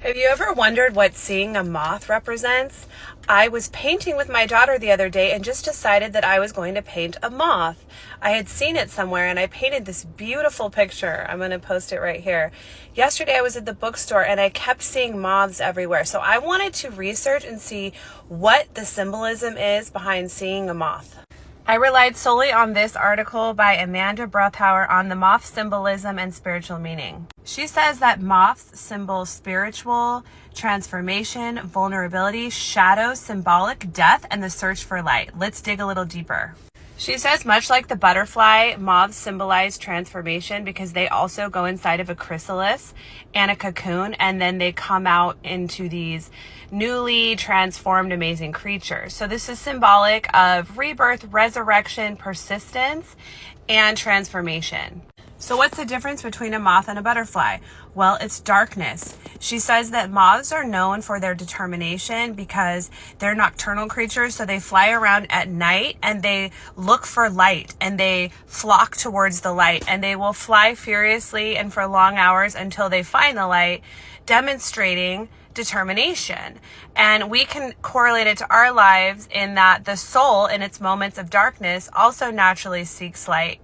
Have you ever wondered what seeing a moth represents? I was painting with my daughter the other day and just decided that I was going to paint a moth. I had seen it somewhere and I painted this beautiful picture. I'm going to post it right here. Yesterday I was at the bookstore and I kept seeing moths everywhere. So I wanted to research and see what the symbolism is behind seeing a moth. I relied solely on this article by Amanda Brethauer on the moth symbolism and spiritual meaning. She says that moths symbol spiritual transformation, vulnerability, shadow, symbolic, death, and the search for light. Let's dig a little deeper. She says, much like the butterfly, moths symbolize transformation because they also go inside of a chrysalis and a cocoon, and then they come out into these newly transformed, amazing creatures. So this is symbolic of rebirth, resurrection, persistence, and transformation. So what's the difference between a moth and a butterfly? Well, it's darkness. She says that moths are known for their determination because they're nocturnal creatures, so they fly around at night and they look for light and they flock towards the light, and they will fly furiously and for long hours until they find the light, demonstrating determination. And we can correlate it to our lives in that the soul in its moments of darkness also naturally seeks light,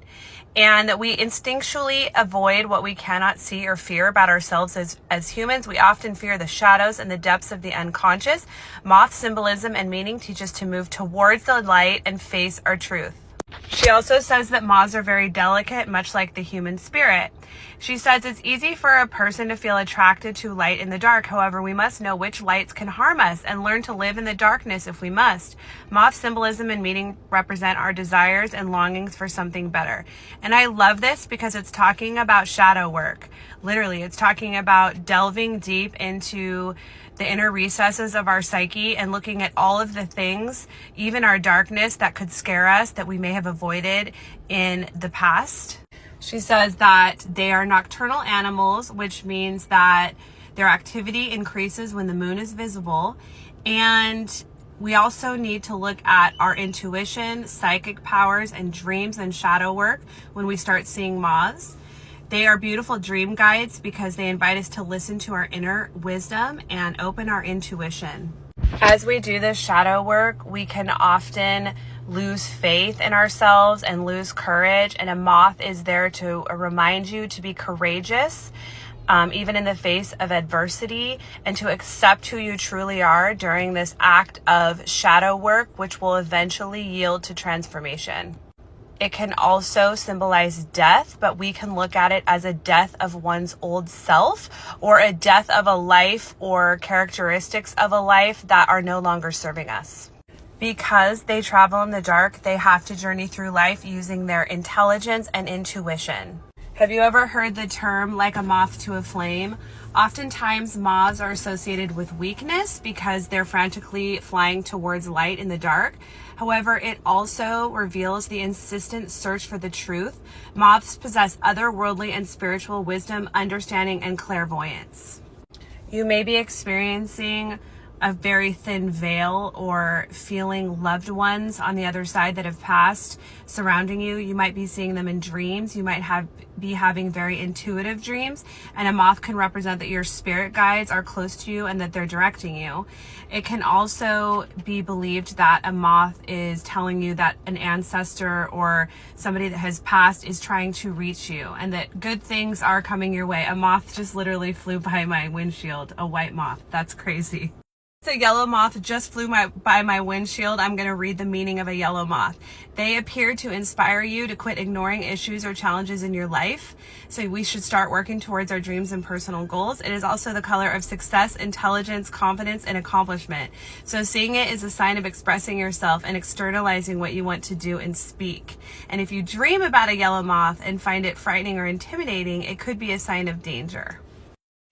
and that we instinctually avoid what we cannot see or fear about ourselves as humans. We often fear the shadows and the depths of the unconscious. Moth symbolism and meaning teach us to move towards the light and face our truth. She also says that moths are very delicate, much like the human spirit. She says it's easy for a person to feel attracted to light in the dark. However, we must know which lights can harm us and learn to live in the darkness if we must. Moth symbolism and meaning represent our desires and longings for something better. And I love this because it's talking about shadow work. Literally, it's talking about delving deep into the inner recesses of our psyche and looking at all of the things, even our darkness, that could scare us, that we may have avoided in the past. She says that they are nocturnal animals, which means that their activity increases when the moon is visible. And we also need to look at our intuition, psychic powers, and dreams and shadow work when we start seeing moths. They are beautiful dream guides because they invite us to listen to our inner wisdom and open our intuition. As we do this shadow work, we can often lose faith in ourselves and lose courage, and a moth is there to remind you to be courageous, even in the face of adversity, and to accept who you truly are during this act of shadow work, which will eventually yield to transformation. It can also symbolize death, but we can look at it as a death of one's old self, or a death of a life or characteristics of a life that are no longer serving us. Because they travel in the dark, they have to journey through life using their intelligence and intuition. Have you ever heard the term like a moth to a flame? Oftentimes moths are associated with weakness because they're frantically flying towards light in the dark. However, it also reveals the insistent search for the truth. Moths possess otherworldly and spiritual wisdom, understanding, and clairvoyance. You may be experiencing a very thin veil or feeling loved ones on the other side that have passed surrounding you. You might be seeing them in dreams. You might be having very intuitive dreams, and a moth can represent that your spirit guides are close to you and that they're directing you. It can also be believed that a moth is telling you that an ancestor or somebody that has passed is trying to reach you and that good things are coming your way. A moth just literally flew by my windshield, a white moth. That's crazy. A yellow moth just flew by my windshield. I'm going to read the meaning of a yellow moth. They appear to inspire you to quit ignoring issues or challenges in your life. So we should start working towards our dreams and personal goals. It is also the color of success, intelligence, confidence, and accomplishment. So seeing it is a sign of expressing yourself and externalizing what you want to do and speak. And if you dream about a yellow moth and find it frightening or intimidating, it could be a sign of danger.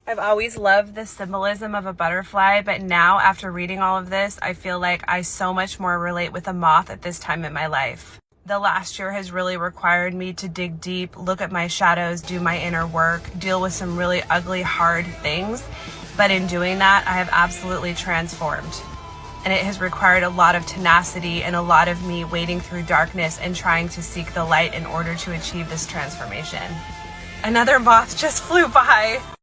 I've always loved the symbolism of a butterfly, but now after reading all of this, I feel like I so much more relate with a moth at this time in my life. The last year has really required me to dig deep, look at my shadows, do my inner work, deal with some really ugly, hard things. But in doing that, I have absolutely transformed. And it has required a lot of tenacity and a lot of me wading through darkness and trying to seek the light in order to achieve this transformation. Another moth just flew by.